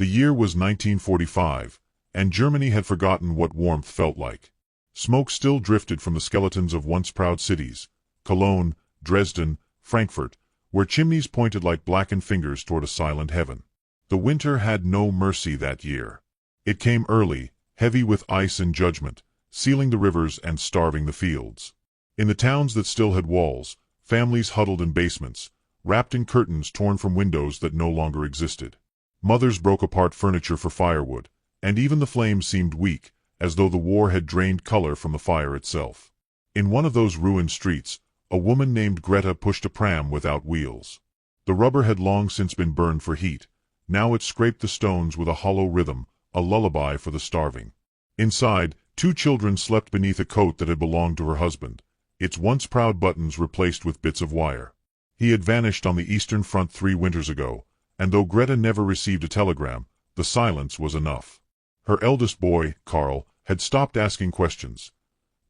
The year was 1945, and Germany had forgotten what warmth felt like. Smoke still drifted from the skeletons of once proud cities, Cologne, Dresden, Frankfurt, where chimneys pointed like blackened fingers toward a silent heaven. The winter had no mercy that year. It came early, heavy with ice and judgment, sealing the rivers and starving the fields. In the towns that still had walls, families huddled in basements, wrapped in curtains torn from windows that no longer existed. Mothers broke apart furniture for firewood, and even the flames seemed weak, as though the war had drained color from the fire itself. In one of those ruined streets, a woman named Greta pushed a pram without wheels. The rubber had long since been burned for heat. Now it scraped the stones with a hollow rhythm, a lullaby for the starving. Inside, 2 children slept beneath a coat that had belonged to her husband, its once proud buttons replaced with bits of wire. He had vanished on the Eastern Front 3 winters ago, and though Greta never received a telegram, the silence was enough. Her eldest boy, Karl, had stopped asking questions.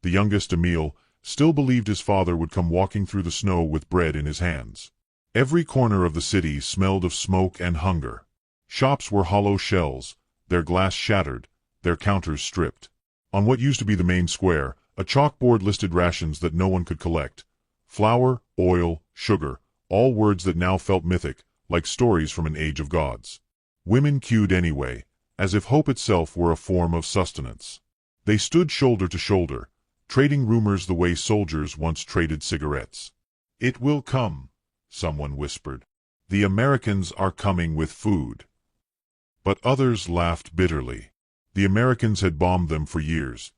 The youngest, Emil, still believed his father would come walking through the snow with bread in his hands. Every corner of the city smelled of smoke and hunger. Shops were hollow shells, their glass shattered, their counters stripped. On what used to be the main square, a chalkboard listed rations that no one could collect. Flour, oil, sugar, all words that now felt mythic, like stories from an age of gods. Women queued anyway, as if hope itself were a form of sustenance. They stood shoulder to shoulder, trading rumors the way soldiers once traded cigarettes. "It will come," someone whispered. "The Americans are coming with food." But others laughed bitterly. The Americans had bombed them for years.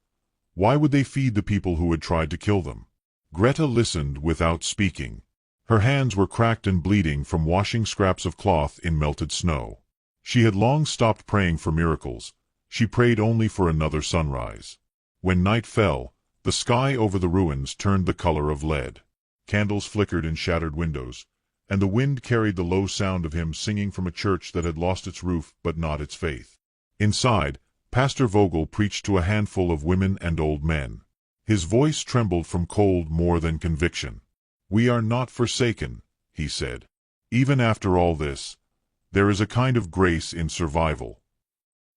Why would they feed the people who had tried to kill them? Greta listened without speaking. Her hands were cracked and bleeding from washing scraps of cloth in melted snow. She had long stopped praying for miracles. She prayed only for another sunrise. When night fell, the sky over the ruins turned the color of lead. Candles flickered in shattered windows, and the wind carried the low sound of hymns singing from a church that had lost its roof but not its faith. Inside, Pastor Vogel preached to a handful of women and old men. His voice trembled from cold more than conviction. "We are not forsaken," he said. "Even after all this, there is a kind of grace in survival."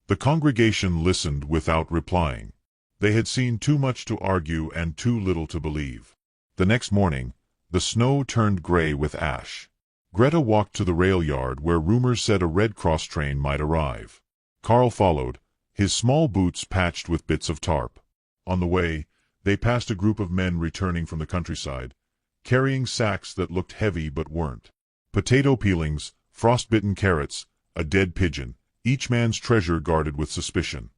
The congregation listened without replying. They had seen too much to argue and too little to believe. The next morning, the snow turned gray with ash. Greta walked to the rail yard where rumors said a Red Cross train might arrive. Karl followed, his small boots patched with bits of tarp. On the way, they passed a group of men returning from the countryside, carrying sacks that looked heavy but weren't. Potato peelings, frostbitten carrots, a dead pigeon, each man's treasure guarded with suspicion.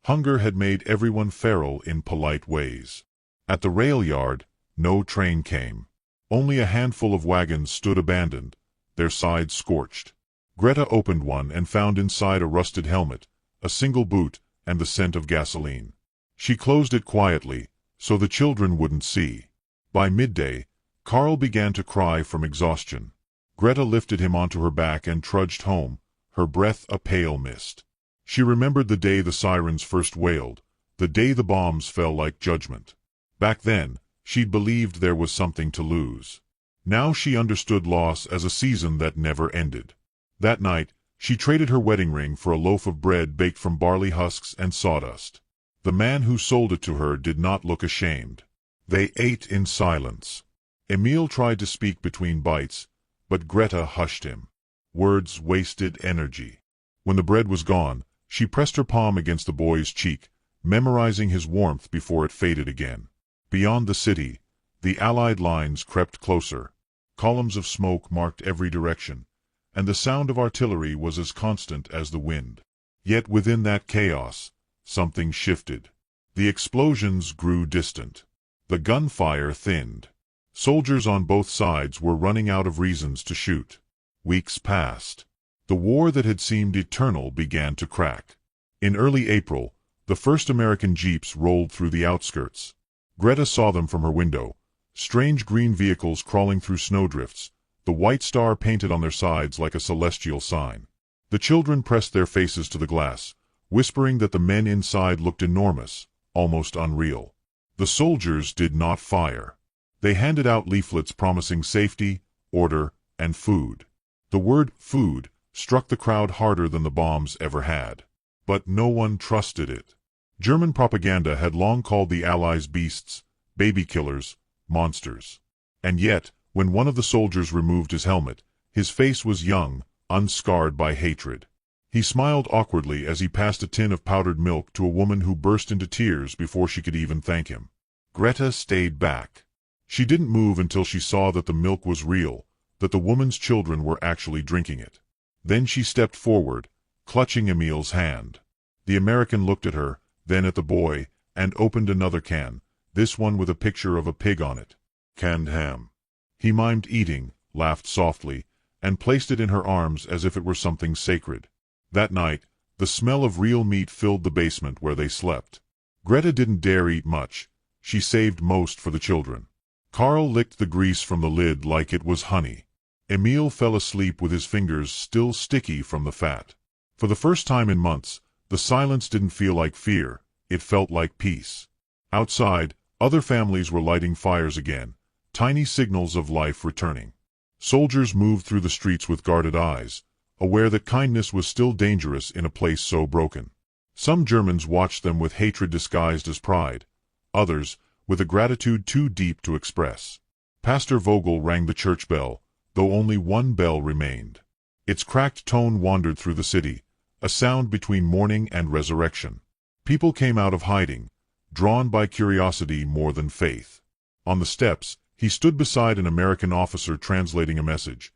Hunger had made everyone feral in polite ways. At the rail yard, no train came. Only a handful of wagons stood abandoned, their sides scorched. Greta opened one and found inside a rusted helmet, a single boot, and the scent of gasoline. She closed it quietly, so the children wouldn't see. By midday, Karl began to cry from exhaustion. Greta lifted him onto her back and trudged home, her breath a pale mist. She remembered the day the sirens first wailed, the day the bombs fell like judgment. Back then, she'd believed there was something to lose. Now she understood loss as a season that never ended. That night, she traded her wedding ring for a loaf of bread baked from barley husks and sawdust. The man who sold it to her did not look ashamed. They ate in silence. Emil tried to speak between bites, but Greta hushed him. Words wasted energy. When the bread was gone, she pressed her palm against the boy's cheek, memorizing his warmth before it faded again. Beyond the city, the Allied lines crept closer. Columns of smoke marked every direction, and the sound of artillery was as constant as the wind. Yet within that chaos, something shifted. The explosions grew distant. The gunfire thinned. Soldiers on both sides were running out of reasons to shoot. Weeks passed. The war that had seemed eternal began to crack. In early April, the first American jeeps rolled through the outskirts. Greta saw them from her window, strange green vehicles crawling through snowdrifts, the white star painted on their sides like a celestial sign. The children pressed their faces to the glass, whispering that the men inside looked enormous, almost unreal. The soldiers did not fire. They handed out leaflets promising safety, order, and food. The word food struck the crowd harder than the bombs ever had. But no one trusted it. German propaganda had long called the Allies beasts, baby killers, monsters. And yet, when one of the soldiers removed his helmet, his face was young, unscarred by hatred. He smiled awkwardly as he passed a tin of powdered milk to a woman who burst into tears before she could even thank him. Greta stayed back. She didn't move until she saw that the milk was real, that the woman's children were actually drinking it. Then she stepped forward, clutching Emil's hand. The American looked at her, then at the boy, and opened another can, this one with a picture of a pig on it. Canned ham. He mimed eating, laughed softly, and placed it in her arms as if it were something sacred. That night, the smell of real meat filled the basement where they slept. Greta didn't dare eat much. She saved most for the children. Carl licked the grease from the lid like it was honey. Emil fell asleep with his fingers still sticky from the fat. For the first time in months, the silence didn't feel like fear, it felt like peace. Outside, other families were lighting fires again, tiny signals of life returning. Soldiers moved through the streets with guarded eyes, aware that kindness was still dangerous in a place so broken. Some Germans watched them with hatred disguised as pride, others, with a gratitude too deep to express. Pastor Vogel rang the church bell, though only one bell remained. Its cracked tone wandered through the city, a sound between mourning and resurrection. People came out of hiding, drawn by curiosity more than faith. On the steps, he stood beside an American officer translating a message.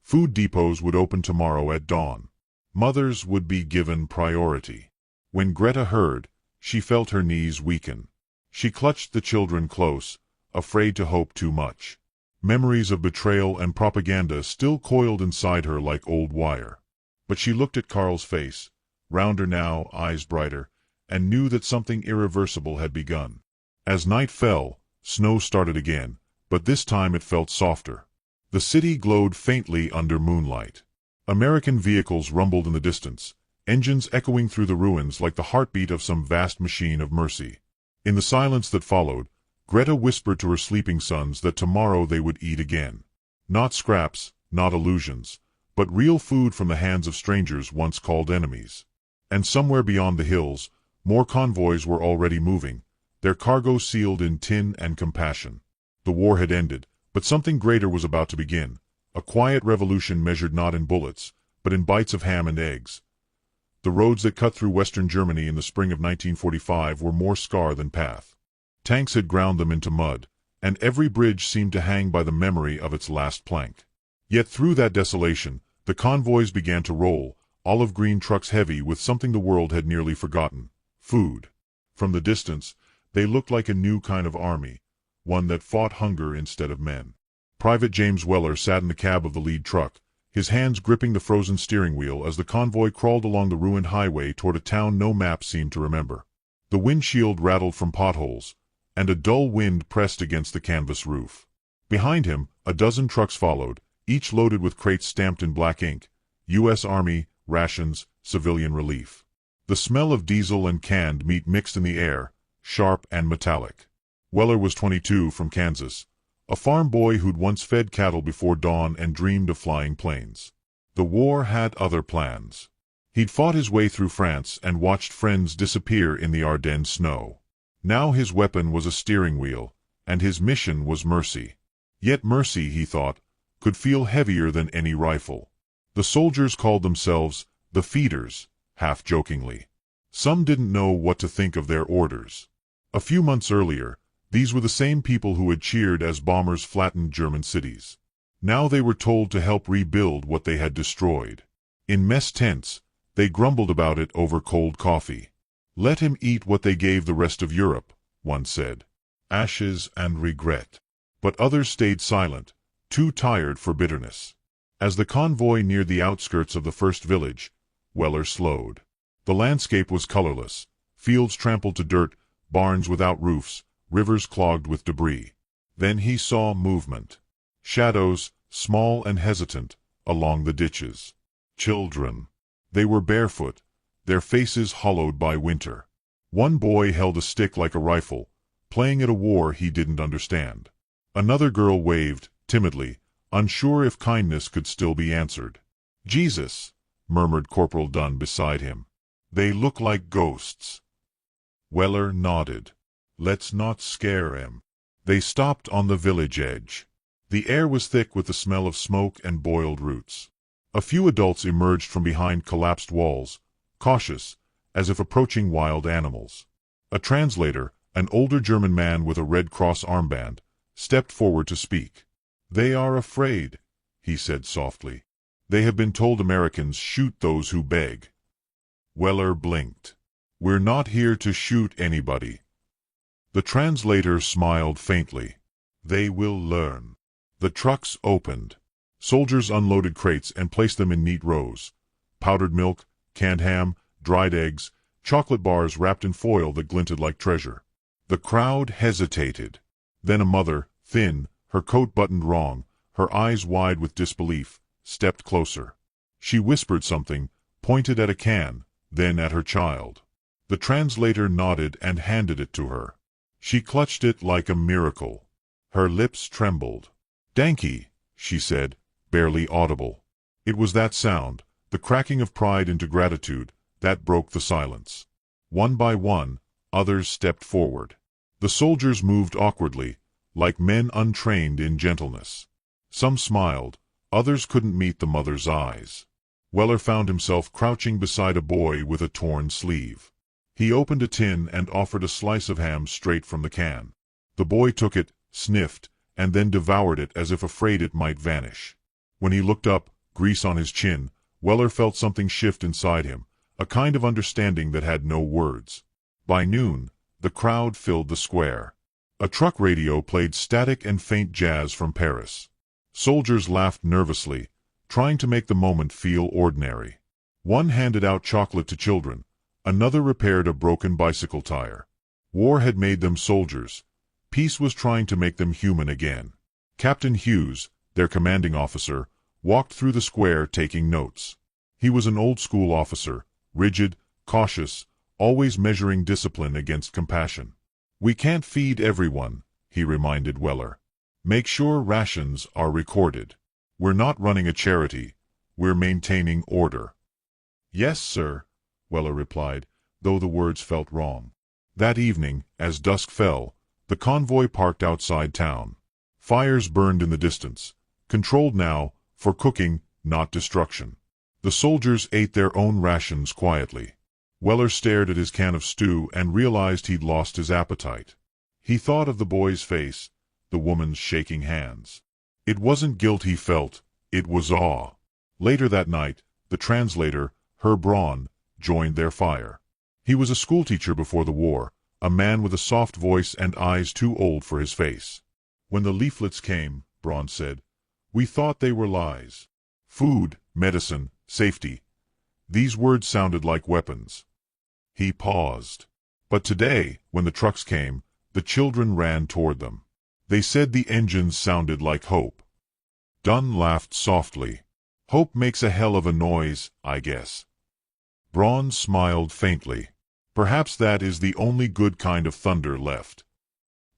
Food depots would open tomorrow at dawn. Mothers would be given priority. When Greta heard, she felt her knees weaken. She clutched the children close, afraid to hope too much. Memories of betrayal and propaganda still coiled inside her like old wire. But she looked at Carl's face, rounder now, eyes brighter, and knew that something irreversible had begun. As night fell, snow started again, but this time it felt softer. The city glowed faintly under moonlight. American vehicles rumbled in the distance, engines echoing through the ruins like the heartbeat of some vast machine of mercy. In the silence that followed, Greta whispered to her sleeping sons that tomorrow they would eat again. Not scraps, not illusions, but real food from the hands of strangers once called enemies. And somewhere beyond the hills, more convoys were already moving, their cargo sealed in tin and compassion. The war had ended, but something greater was about to begin, a quiet revolution measured not in bullets, but in bites of ham and eggs. The roads that cut through western Germany in the spring of 1945 were more scar than path. Tanks had ground them into mud, and every bridge seemed to hang by the memory of its last plank. Yet through that desolation, the convoys began to roll, olive-green trucks heavy with something the world had nearly forgotten: food. From the distance, they looked like a new kind of army, one that fought hunger instead of men. Private James Weller sat in the cab of the lead truck, his hands gripping the frozen steering wheel as the convoy crawled along the ruined highway toward a town no map seemed to remember. The windshield rattled from potholes, and a dull wind pressed against the canvas roof. Behind him, a dozen trucks followed, each loaded with crates stamped in black ink: U.S. Army, rations, civilian relief. The smell of diesel and canned meat mixed in the air, sharp and metallic. Weller was 22, from Kansas, a farm boy who'd once fed cattle before dawn and dreamed of flying planes. The war had other plans. He'd fought his way through France and watched friends disappear in the Ardennes snow. Now his weapon was a steering wheel, and his mission was mercy. Yet mercy, he thought, could feel heavier than any rifle. The soldiers called themselves the feeders, half-jokingly. Some didn't know what to think of their orders. A few months earlier, these were the same people who had cheered as bombers flattened German cities. Now they were told to help rebuild what they had destroyed. In mess tents, they grumbled about it over cold coffee. Let him eat what they gave the rest of Europe, one said. Ashes and regret. But others stayed silent, too tired for bitterness. As the convoy neared the outskirts of the first village, Weller slowed. The landscape was colorless, fields trampled to dirt, barns without roofs, rivers clogged with debris. Then he saw movement. Shadows, small and hesitant, along the ditches. Children. They were barefoot, their faces hollowed by winter. One boy held a stick like a rifle, playing at a war he didn't understand. Another girl waved, timidly, unsure if kindness could still be answered. Jesus, murmured Corporal Dunn beside him. "They look like ghosts." Weller nodded. "Let's not scare 'em." They stopped on the village edge. The air was thick with the smell of smoke and boiled roots. A few adults emerged from behind collapsed walls, cautious, as if approaching wild animals. A translator, an older German man with a Red Cross armband, stepped forward to speak. "They are afraid," he said softly. "They have been told Americans shoot those who beg." Weller blinked. "We're not here to shoot anybody." The translator smiled faintly. "They will learn." The trucks opened. Soldiers unloaded crates and placed them in neat rows. Powdered milk, canned ham, dried eggs, chocolate bars wrapped in foil that glinted like treasure. The crowd hesitated. Then a mother, thin, her coat buttoned wrong, her eyes wide with disbelief, stepped closer. She whispered something, pointed at a can, then at her child. The translator nodded and handed it to her. She clutched it like a miracle. Her lips trembled. "Danke," she said, barely audible. It was that sound, the cracking of pride into gratitude, that broke the silence. One by one, others stepped forward. The soldiers moved awkwardly, like men untrained in gentleness. Some smiled, others couldn't meet the mother's eyes. Weller found himself crouching beside a boy with a torn sleeve. He opened a tin and offered a slice of ham straight from the can. The boy took it, sniffed, and then devoured it as if afraid it might vanish. When he looked up, grease on his chin, Weller felt something shift inside him, a kind of understanding that had no words. By noon, the crowd filled the square. A truck radio played static and faint jazz from Paris. Soldiers laughed nervously, trying to make the moment feel ordinary. One handed out chocolate to children, another repaired a broken bicycle tire. War had made them soldiers. Peace was trying to make them human again. Captain Hughes, their commanding officer, walked through the square taking notes. He was an old-school officer, rigid, cautious, always measuring discipline against compassion. "We can't feed everyone," he reminded Weller. "Make sure rations are recorded. We're not running a charity. We're maintaining order." "Yes, sir," Weller replied, though the words felt wrong. That evening, as dusk fell, the convoy parked outside town. Fires burned in the distance, controlled now, for cooking, not destruction. The soldiers ate their own rations quietly. Weller stared at his can of stew and realized he'd lost his appetite. He thought of the boy's face, the woman's shaking hands. It wasn't guilt he felt, it was awe. Later that night, the translator, Herr Braun, joined their fire. He was a schoolteacher before the war, a man with a soft voice and eyes too old for his face. "When the leaflets came," Braun said, "we thought they were lies. Food, medicine, safety. These words sounded like weapons." He paused. But today, when the trucks came, the children ran toward them. They said the engines sounded like hope. Dunn laughed softly. "Hope makes a hell of a noise, I guess." Braun smiled faintly. "Perhaps that is the only good kind of thunder left."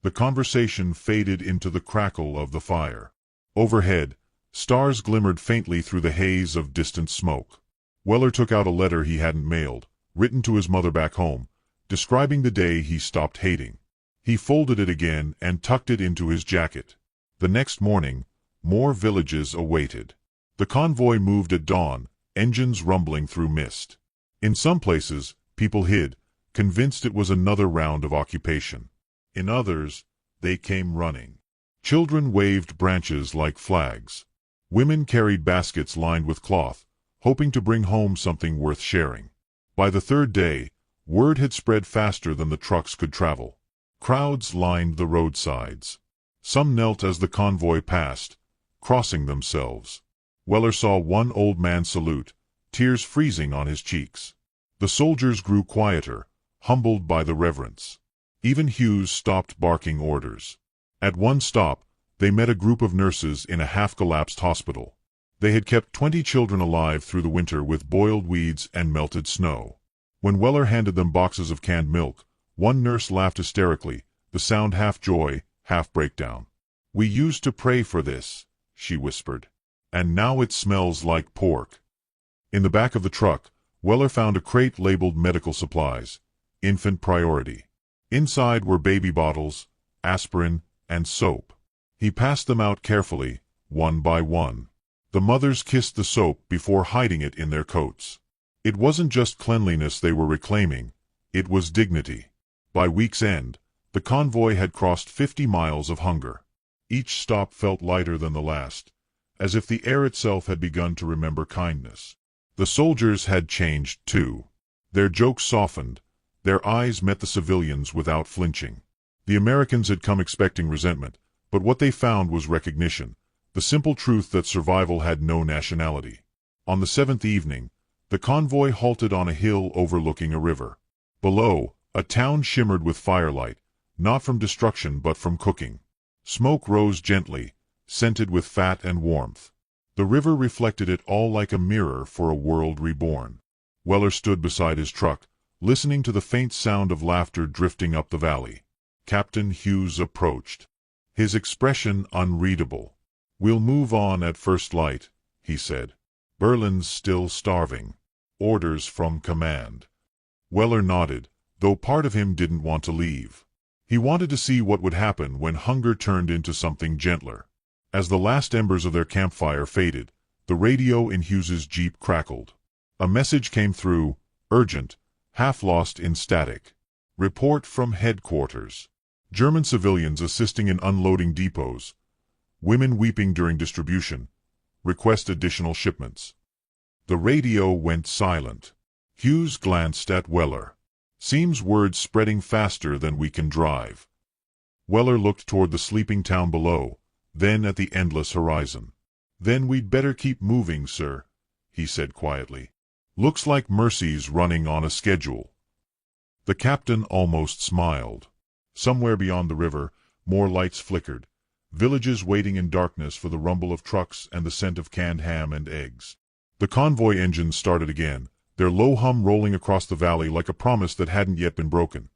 The conversation faded into the crackle of the fire. Overhead, stars glimmered faintly through the haze of distant smoke. Weller took out a letter he hadn't mailed, written to his mother back home, describing the day he stopped hating. He folded it again and tucked it into his jacket. The next morning, more villages awaited. The convoy moved at dawn, engines rumbling through mist. In some places, people hid, convinced it was another round of occupation. In others, they came running. Children waved branches like flags. Women carried baskets lined with cloth, hoping to bring home something worth sharing. By the third day, word had spread faster than the trucks could travel. Crowds lined the roadsides. Some knelt as the convoy passed, crossing themselves. Weller saw one old man salute, tears freezing on his cheeks. The soldiers grew quieter, humbled by the reverence. Even Hughes stopped barking orders. At one stop, they met a group of nurses in a half-collapsed hospital. They had kept 20 children alive through the winter with boiled weeds and melted snow. When Weller handed them boxes of canned milk, one nurse laughed hysterically, the sound half joy, half breakdown. "We used to pray for this," she whispered. "And now it smells like pork." In the back of the truck, Weller found a crate labeled medical supplies, infant priority. Inside were baby bottles, aspirin, and soap. He passed them out carefully, one by one. The mothers kissed the soap before hiding it in their coats. It wasn't just cleanliness they were reclaiming, it was dignity. By week's end, the convoy had crossed 50 miles of hunger. Each stop felt lighter than the last, as if the air itself had begun to remember kindness. The soldiers had changed too. Their jokes softened, their eyes met the civilians without flinching. The Americans had come expecting resentment, but what they found was recognition, the simple truth that survival had no nationality. On the 7th evening, the convoy halted on a hill overlooking a river. Below, a town shimmered with firelight, not from destruction but from cooking. Smoke rose gently, scented with fat and warmth. The river reflected it all like a mirror for a world reborn. Weller stood beside his truck, listening to the faint sound of laughter drifting up the valley. Captain Hughes approached. His expression unreadable. "We'll move on at first light," he said. "Berlin's still starving. Orders from command." Weller nodded, though part of him didn't want to leave. He wanted to see what would happen when hunger turned into something gentler. As the last embers of their campfire faded, the radio in Hughes's Jeep crackled. A message came through, urgent, half lost in static. Report from headquarters. German civilians assisting in unloading depots. Women weeping during distribution. Request additional shipments. The radio went silent. Hughes glanced at Weller. "Seems words spreading faster than we can drive." Weller looked toward the sleeping town below, then at the endless horizon. "Then we'd better keep moving, sir," he said quietly. "Looks like Mercy's running on a schedule." The captain almost smiled. Somewhere beyond the river, more lights flickered, villages waiting in darkness for the rumble of trucks and the scent of canned ham and eggs. The convoy engines started again, their low hum rolling across the valley like a promise that hadn't yet been broken.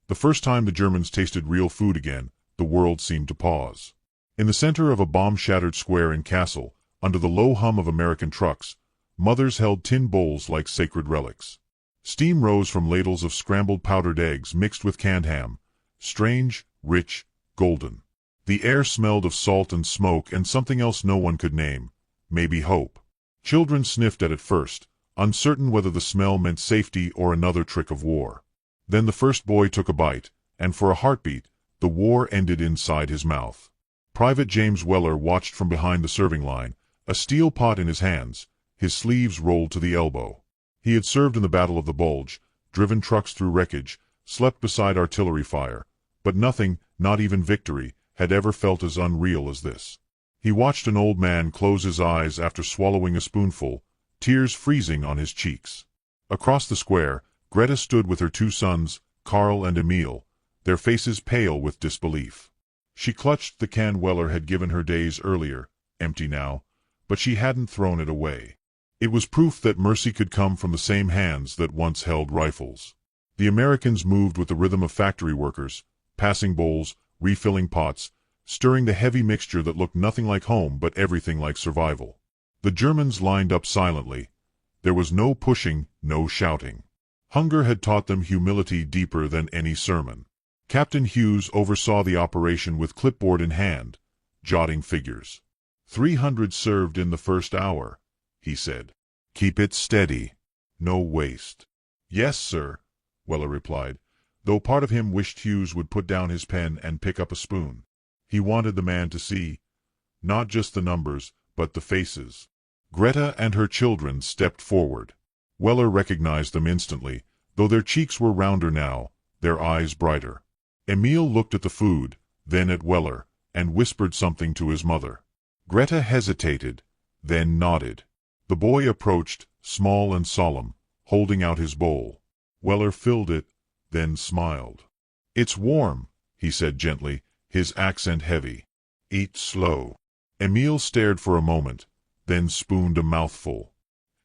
The first time the Germans tasted real food again, the world seemed to pause. In the center of a bomb-shattered square in Kassel, under the low hum of American trucks, mothers held tin bowls like sacred relics. Steam rose from ladles of scrambled powdered eggs mixed with canned ham, strange, rich, golden. The air smelled of salt and smoke and something else no one could name, maybe hope. Children sniffed at it first, uncertain whether the smell meant safety or another trick of war. Then the first boy took a bite, and for a heartbeat, the war ended inside his mouth. Private James Weller watched from behind the serving line, a steel pot in his hands, his sleeves rolled to the elbow. He had served in the Battle of the Bulge, driven trucks through wreckage, slept beside artillery fire, but nothing, not even victory, had ever felt as unreal as this. He watched an old man close his eyes after swallowing a spoonful, tears freezing on his cheeks. Across the square, Greta stood with her two sons, Karl and Emil, their faces pale with disbelief. She clutched the can Weller had given her days earlier, empty now, but she hadn't thrown it away. It was proof that mercy could come from the same hands that once held rifles. The Americans moved with the rhythm of factory workers, passing bowls, refilling pots, stirring the heavy mixture that looked nothing like home but everything like survival. The Germans lined up silently. There was no pushing, no shouting. Hunger had taught them humility deeper than any sermon. Captain Hughes oversaw the operation with clipboard in hand, jotting figures. 300 served in the first hour, he said. Keep it steady. No waste. Yes, sir, Weller replied, though part of him wished Hughes would put down his pen and pick up a spoon. He wanted the man to see, not just the numbers, but the faces. Greta and her children stepped forward. Weller recognized them instantly, though their cheeks were rounder now, their eyes brighter. Emil looked at the food, then at Weller, and whispered something to his mother. Greta hesitated, then nodded. The boy approached, small and solemn, holding out his bowl. Weller filled it, then smiled. "It's warm," he said gently, his accent heavy. "Eat slow." Emil stared for a moment, then spooned a mouthful.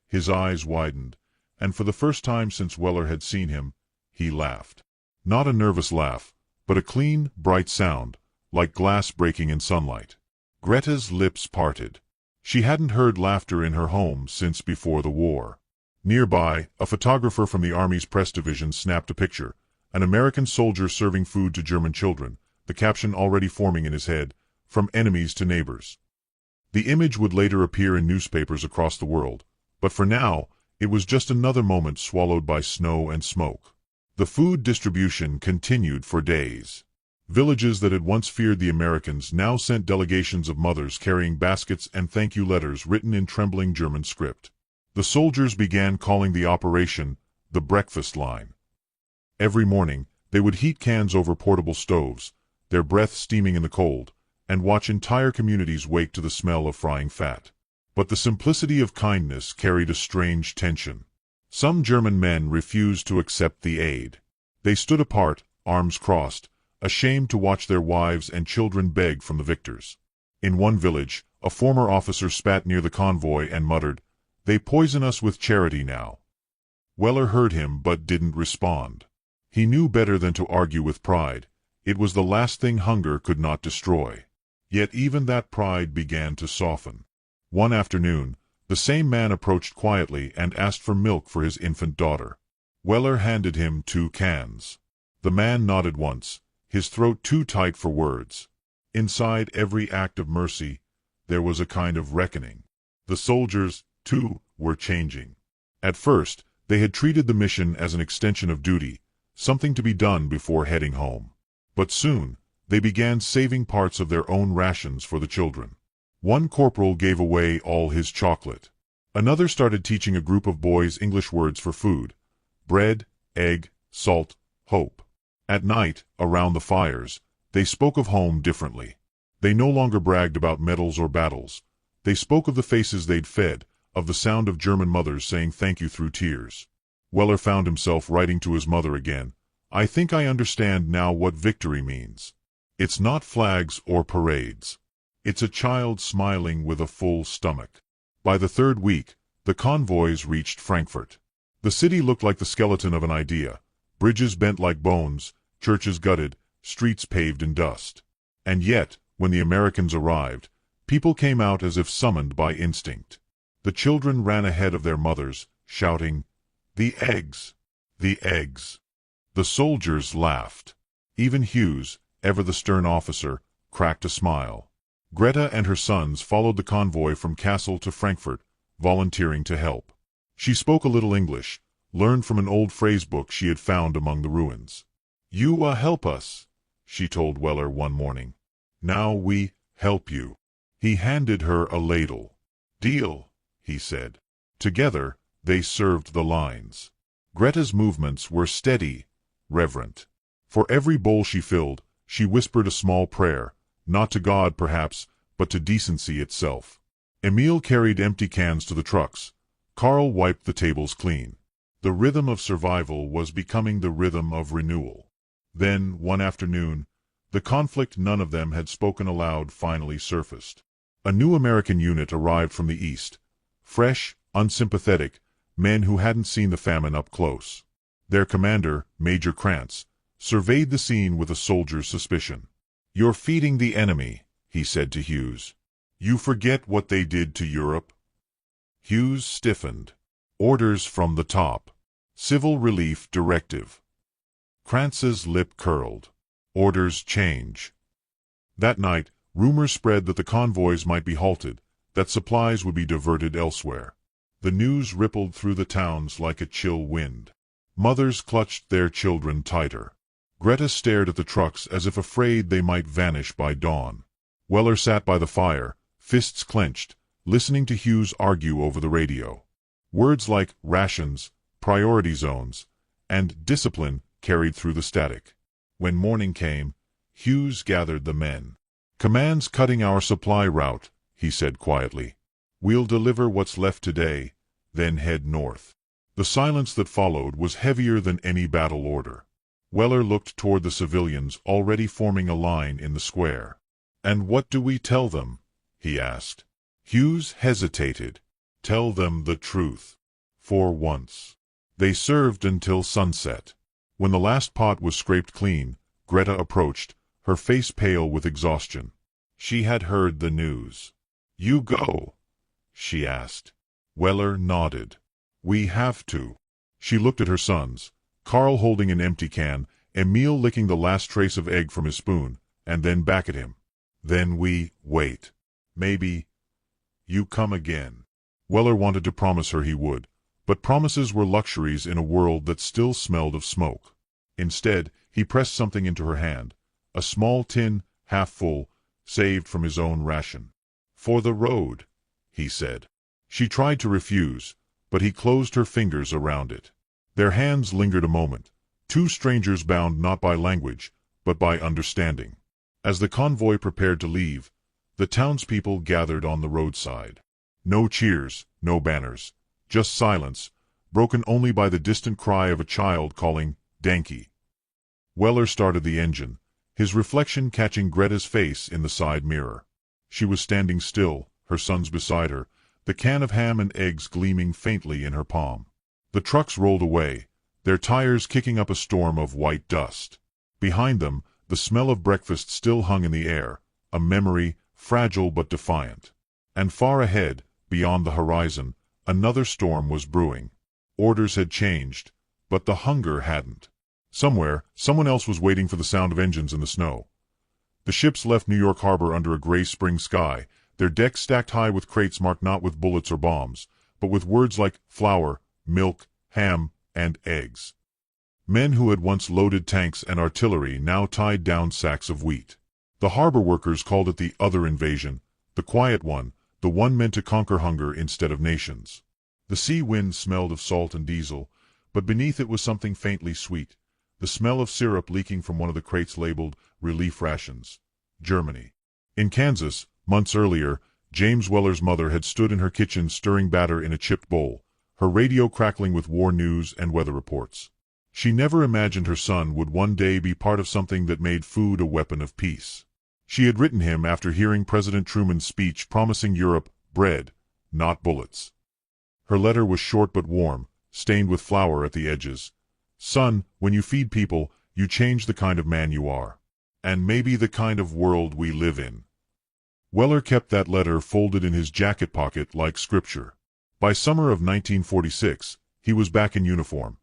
His eyes widened, and for the first time since Weller had seen him, he laughed. Not a nervous laugh, but a clean, bright sound, like glass breaking in sunlight. Greta's lips parted. She hadn't heard laughter in her home since before the war. Nearby, a photographer from the Army's press division snapped a picture. An American soldier serving food to German children, the caption already forming in his head, "From enemies to neighbors." The image would later appear in newspapers across the world, but for now, it was just another moment swallowed by snow and smoke. The food distribution continued for days. Villages that had once feared the Americans now sent delegations of mothers carrying baskets and thank-you letters written in trembling German script. The soldiers began calling the operation the breakfast line. Every morning, they would heat cans over portable stoves, their breath steaming in the cold, and watch entire communities wake to the smell of frying fat. But the simplicity of kindness carried a strange tension. Some German men refused to accept the aid. They stood apart, arms crossed, ashamed to watch their wives and children beg from the victors. In one village, a former officer spat near the convoy and muttered, "They poison us with charity now." Weller heard him but didn't respond. He knew better than to argue with pride. It was the last thing hunger could not destroy. Yet even that pride began to soften. One afternoon, the same man approached quietly and asked for milk for his infant daughter. Weller handed him 2 cans. The man nodded once, his throat too tight for words. Inside every act of mercy, there was a kind of reckoning. The soldiers, too, were changing. At first, they had treated the mission as an extension of duty, something to be done before heading home. But soon, they began saving parts of their own rations for the children. One corporal gave away all his chocolate. Another started teaching a group of boys English words for food: bread, egg, salt, hope. At night, around the fires, they spoke of home differently. They no longer bragged about medals or battles. They spoke of the faces they'd fed, of the sound of German mothers saying thank you through tears. Weller found himself writing to his mother again. "I think I understand now what victory means. It's not flags or parades. It's a child smiling with a full stomach." By the 3rd week, the convoys reached Frankfurt. The city looked like the skeleton of an idea. Bridges bent like bones, churches gutted, streets paved in dust. And yet, when the Americans arrived, people came out as if summoned by instinct. The children ran ahead of their mothers, shouting, "The eggs! The eggs!" The soldiers laughed. Even Hughes, ever the stern officer, cracked a smile. Greta and her sons followed the convoy from Kassel to Frankfurt, volunteering to help. She spoke a little English, learned from an old phrase book she had found among the ruins. "You help us," she told Weller one morning. "Now we help you." He handed her a ladle. "Deal," he said. Together, they served the lines. Greta's movements were steady, reverent. For every bowl she filled, she whispered a small prayer, not to God perhaps, but to decency itself. Emil carried empty cans to the trucks. Carl wiped the tables clean. The rhythm of survival was becoming the rhythm of renewal. Then, one afternoon, the conflict none of them had spoken aloud finally surfaced. A new American unit arrived from the east. Fresh, unsympathetic, men who hadn't seen the famine up close. Their commander, Major Krantz, surveyed the scene with a soldier's suspicion. "You're feeding the enemy," he said to Hughes. "You forget what they did to Europe?" Hughes stiffened. "Orders from the top. Civil relief directive." Krantz's lip curled. "Orders change." That night, rumors spread that the convoys might be halted, that supplies would be diverted elsewhere. The news rippled through the towns like a chill wind. Mothers clutched their children tighter. Greta stared at the trucks as if afraid they might vanish by dawn. Weller sat by the fire, fists clenched, listening to Hughes argue over the radio. Words like rations, priority zones, and discipline carried through the static. When morning came, Hughes gathered the men. "Command's cutting our supply route," he said quietly. "We'll deliver what's left today, then head north." The silence that followed was heavier than any battle order. Weller looked toward the civilians already forming a line in the square. "And what do we tell them?" he asked. Hughes hesitated. "Tell them the truth. For once." They served until sunset. When the last pot was scraped clean, Greta approached, her face pale with exhaustion. She had heard the news. "You go," she asked. Weller nodded. We have to. She looked at her sons, Carl holding an empty can, Emil licking the last trace of egg from his spoon, and then back at him. Then we wait. Maybe you come again. Weller wanted to promise her he would, but promises were luxuries in a world that still smelled of smoke. Instead, he pressed something into her hand, a small tin, half full, saved from his own ration. For the road, he said. She tried to refuse, but he closed her fingers around it. Their hands lingered a moment, two strangers bound not by language, but by understanding. As the convoy prepared to leave, the townspeople gathered on the roadside. No cheers, no banners, just silence, broken only by the distant cry of a child calling, Danke. Weller started the engine, his reflection catching Greta's face in the side mirror. She was standing still, her sons beside her, the can of ham and eggs gleaming faintly in her palm. The trucks rolled away, their tires kicking up a storm of white dust. Behind them, the smell of breakfast still hung in the air, a memory, fragile but defiant. And far ahead, beyond the horizon, another storm was brewing. Orders had changed, but the hunger hadn't. Somewhere, someone else was waiting for the sound of engines in the snow. The ships left New York Harbor under a gray spring sky, their decks stacked high with crates marked not with bullets or bombs, but with words like flour, milk, ham, and eggs. Men who had once loaded tanks and artillery now tied down sacks of wheat. The harbor workers called it the other invasion, the quiet one, the one meant to conquer hunger instead of nations. The sea wind smelled of salt and diesel, but beneath it was something faintly sweet, the smell of syrup leaking from one of the crates labeled Relief Rations. Germany. In Kansas, months earlier, James Weller's mother had stood in her kitchen stirring batter in a chipped bowl, her radio crackling with war news and weather reports. She never imagined her son would one day be part of something that made food a weapon of peace. She had written him after hearing President Truman's speech promising Europe bread, not bullets. Her letter was short but warm, stained with flour at the edges. Son, when you feed people, you change the kind of man you are. And maybe the kind of world we live in. Weller kept that letter folded in his jacket pocket like scripture. By summer of 1946, he was back in uniform,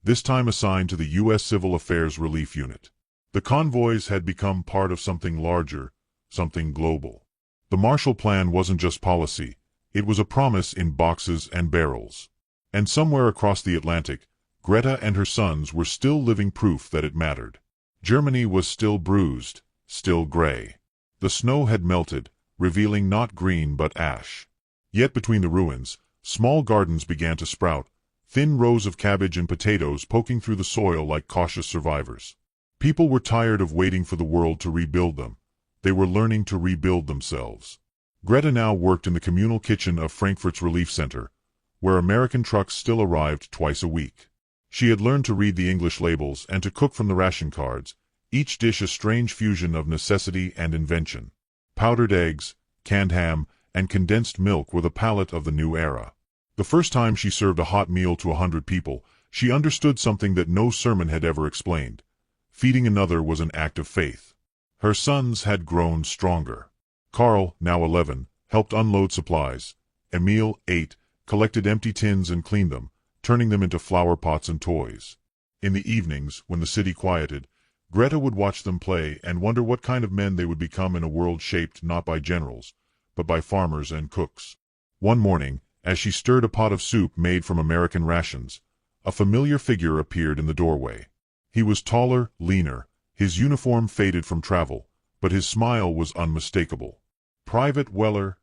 this time assigned to the U.S. Civil Affairs Relief Unit. The convoys had become part of something larger, something global. The Marshall Plan wasn't just policy, it was a promise in boxes and barrels. And somewhere across the Atlantic, Greta and her sons were still living proof that it mattered. Germany was still bruised, still gray. The snow had melted, revealing not green but ash. Yet between the ruins, small gardens began to sprout, thin rows of cabbage and potatoes poking through the soil like cautious survivors. People were tired of waiting for the world to rebuild them. They were learning to rebuild themselves. Greta now worked in the communal kitchen of Frankfurt's Relief Center, where American trucks still arrived twice a week. She had learned to read the English labels and to cook from the ration cards, each dish a strange fusion of necessity and invention. Powdered eggs, canned ham, and condensed milk were the palate of the new era. The first time she served a hot meal to 100 people, she understood something that no sermon had ever explained. Feeding another was an act of faith. Her sons had grown stronger. Carl, now 11, helped unload supplies. Emil, 8, collected empty tins and cleaned them, turning them into flower pots and toys. In the evenings, when the city quieted, Greta would watch them play and wonder what kind of men they would become in a world shaped not by generals, but by farmers and cooks. One morning, as she stirred a pot of soup made from American rations, a familiar figure appeared in the doorway. He was taller, leaner, his uniform faded from travel, but his smile was unmistakable. "Private Weller,"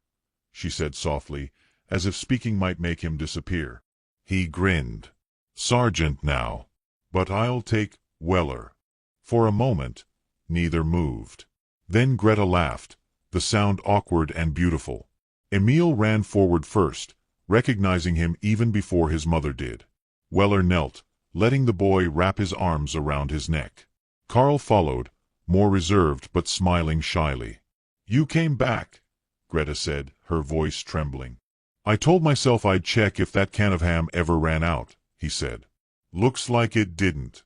she said softly, as if speaking might make him disappear. He grinned. "Sergeant now. But I'll take Weller." For a moment, neither moved. Then Greta laughed, the sound awkward and beautiful. Emil ran forward first, recognizing him even before his mother did. Weller knelt, letting the boy wrap his arms around his neck. Carl followed, more reserved but smiling shyly. "You came back," Greta said, her voice trembling. "I told myself I'd check if that can of ham ever ran out," he said. "Looks like it didn't."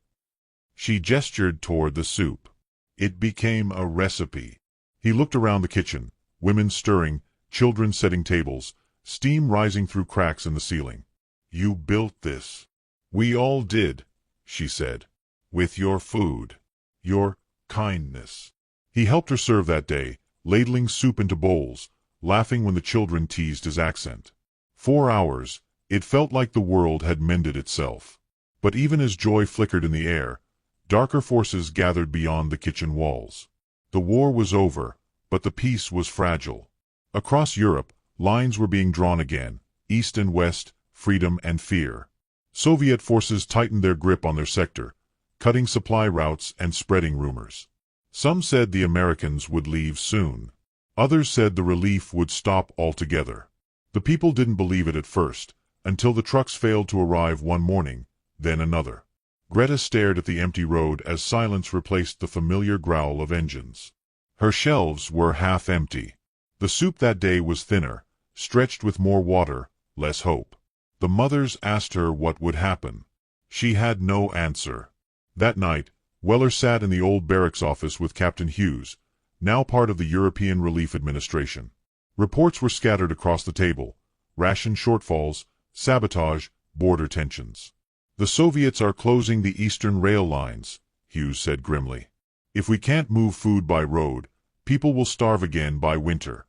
She gestured toward the soup. It became a recipe. He looked around the kitchen, women stirring, children setting tables, steam rising through cracks in the ceiling. "You built this." "We all did," she said. "With your food. Your kindness." He helped her serve that day, ladling soup into bowls, laughing when the children teased his accent. 4 hours, it felt like the world had mended itself. But even as joy flickered in the air, darker forces gathered beyond the kitchen walls. The war was over, but the peace was fragile. Across Europe, lines were being drawn again, east and west, freedom and fear. Soviet forces tightened their grip on their sector, cutting supply routes and spreading rumors. Some said the Americans would leave soon. Others said the relief would stop altogether. The people didn't believe it at first, until the trucks failed to arrive one morning, then another. Greta stared at the empty road as silence replaced the familiar growl of engines. Her shelves were half empty. The soup that day was thinner, stretched with more water, less hope. The mothers asked her what would happen. She had no answer. That night, Weller sat in the old barracks office with Captain Hughes, now part of the European Relief Administration. Reports were scattered across the table: ration shortfalls, sabotage, border tensions. "The Soviets are closing the eastern rail lines," Hughes said grimly. "If we can't move food by road, people will starve again by winter."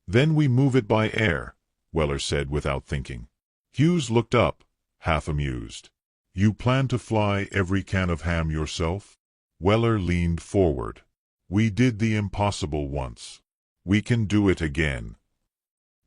"Then we move it by air," Weller said without thinking. Hughes looked up, half amused. "You plan to fly every can of ham yourself?" Weller leaned forward. "We did the impossible once. We can do it again."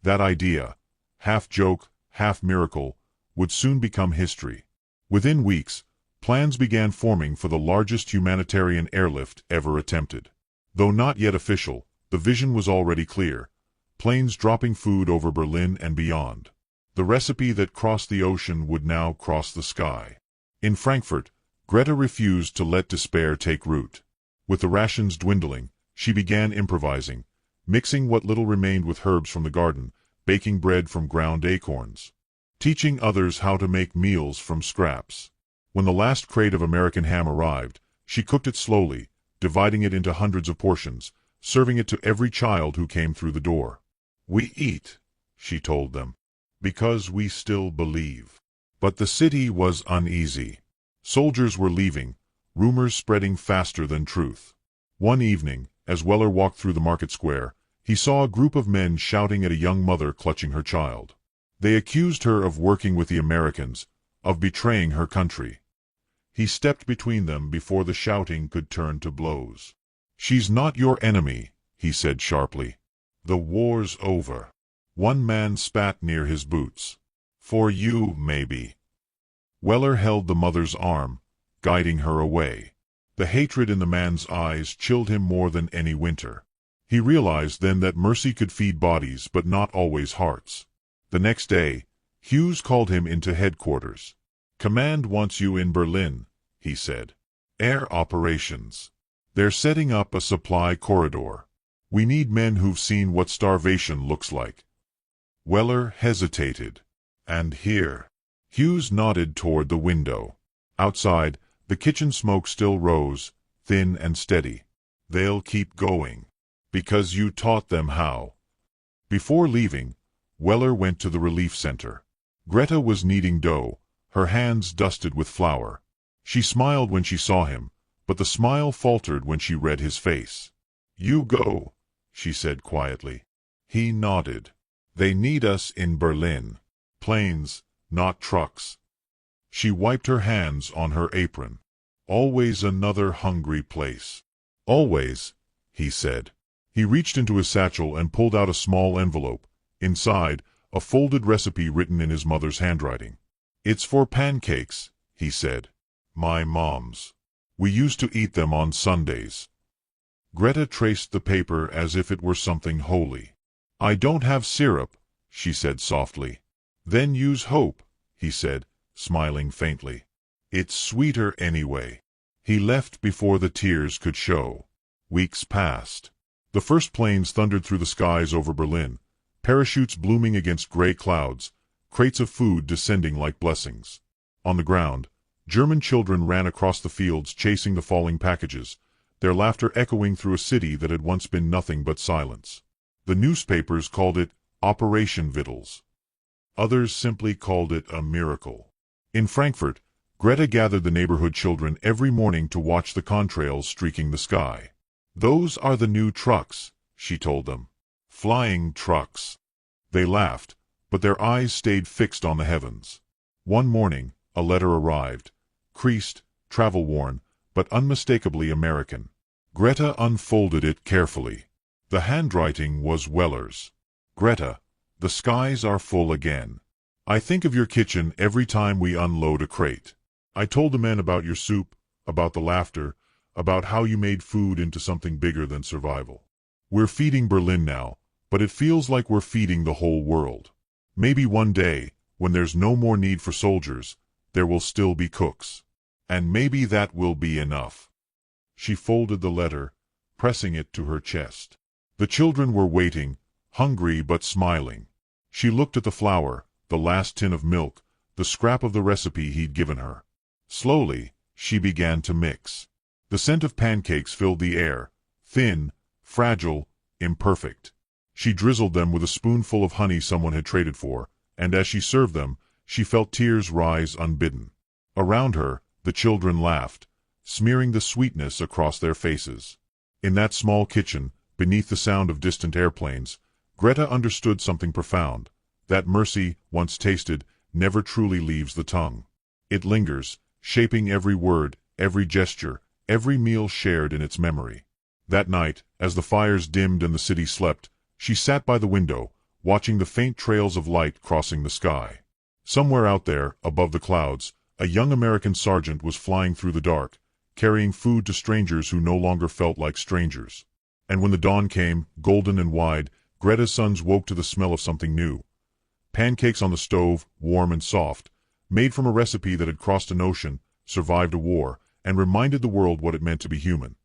That idea, half joke, half miracle, would soon become history. Within weeks, plans began forming for the largest humanitarian airlift ever attempted. Though not yet official, the vision was already clear: planes dropping food over Berlin and beyond. The recipe that crossed the ocean would now cross the sky. In Frankfurt, Greta refused to let despair take root. With the rations dwindling, she began improvising, mixing what little remained with herbs from the garden, baking bread from ground acorns, teaching others how to make meals from scraps. When the last crate of American ham arrived, she cooked it slowly, dividing it into hundreds of portions, serving it to every child who came through the door. "We eat," she told them, "because we still believe." But the city was uneasy. Soldiers were leaving, rumors spreading faster than truth. One evening, as Weller walked through the market square, he saw a group of men shouting at a young mother clutching her child. They accused her of working with the Americans, of betraying her country. He stepped between them before the shouting could turn to blows. "She's not your enemy," he said sharply. "The war's over." One man spat near his boots. "For you, maybe." Weller held the mother's arm, guiding her away. The hatred in the man's eyes chilled him more than any winter. He realized then that mercy could feed bodies but not always hearts. The next day, Hughes called him into headquarters. "Command wants you in Berlin," he said. "Air operations. They're setting up a supply corridor. We need men who've seen what starvation looks like." Weller hesitated. "And here?" Hughes nodded toward the window. Outside, the kitchen smoke still rose, thin and steady. "They'll keep going. Because you taught them how." Before leaving, Weller went to the relief center. Greta was kneading dough, her hands dusted with flour. She smiled when she saw him, but the smile faltered when she read his face. "You go," she said quietly. He nodded. "They need us in Berlin. Planes, not trucks." She wiped her hands on her apron. "Always another hungry place." "Always," he said. He reached into his satchel and pulled out a small envelope. Inside, a folded recipe written in his mother's handwriting. "It's for pancakes," he said. "My mom's. We used to eat them on Sundays." Greta traced the paper as if it were something holy. "I don't have syrup," she said softly. "Then use hope," he said, smiling faintly. "It's sweeter anyway." He left before the tears could show. Weeks passed. The first planes thundered through the skies over Berlin, parachutes blooming against gray clouds, crates of food descending like blessings. On the ground, German children ran across the fields chasing the falling packages, their laughter echoing through a city that had once been nothing but silence. The newspapers called it Operation Vittles. Others simply called it a miracle. In Frankfurt, Greta gathered the neighborhood children every morning to watch the contrails streaking the sky. "Those are the new trucks," she told them. "Flying trucks." They laughed, but their eyes stayed fixed on the heavens. One morning, a letter arrived, creased, travel-worn, but unmistakably American. Greta unfolded it carefully. The handwriting was Weller's. "Greta, the skies are full again. I think of your kitchen every time we unload a crate. I told the men about your soup, about the laughter, about how you made food into something bigger than survival. We're feeding Berlin now, but it feels like we're feeding the whole world. Maybe one day, when there's no more need for soldiers, there will still be cooks. And maybe that will be enough." She folded the letter, pressing it to her chest. The children were waiting, hungry but smiling. She looked at the flour, the last tin of milk, the scrap of the recipe he'd given her. Slowly, she began to mix. The scent of pancakes filled the air, thin, fragile, imperfect. She drizzled them with a spoonful of honey someone had traded for, and as she served them, she felt tears rise unbidden. Around her, the children laughed, smearing the sweetness across their faces. In that small kitchen, beneath the sound of distant airplanes, Greta understood something profound, that mercy, once tasted, never truly leaves the tongue. It lingers, shaping every word, every gesture, every meal shared in its memory. That night, as the fires dimmed and the city slept, she sat by the window, watching the faint trails of light crossing the sky. Somewhere out there, above the clouds, a young American sergeant was flying through the dark, carrying food to strangers who no longer felt like strangers. And when the dawn came, golden and wide, Greta's sons woke to the smell of something new. Pancakes on the stove, warm and soft, made from a recipe that had crossed an ocean, survived a war, and reminded the world what it meant to be human.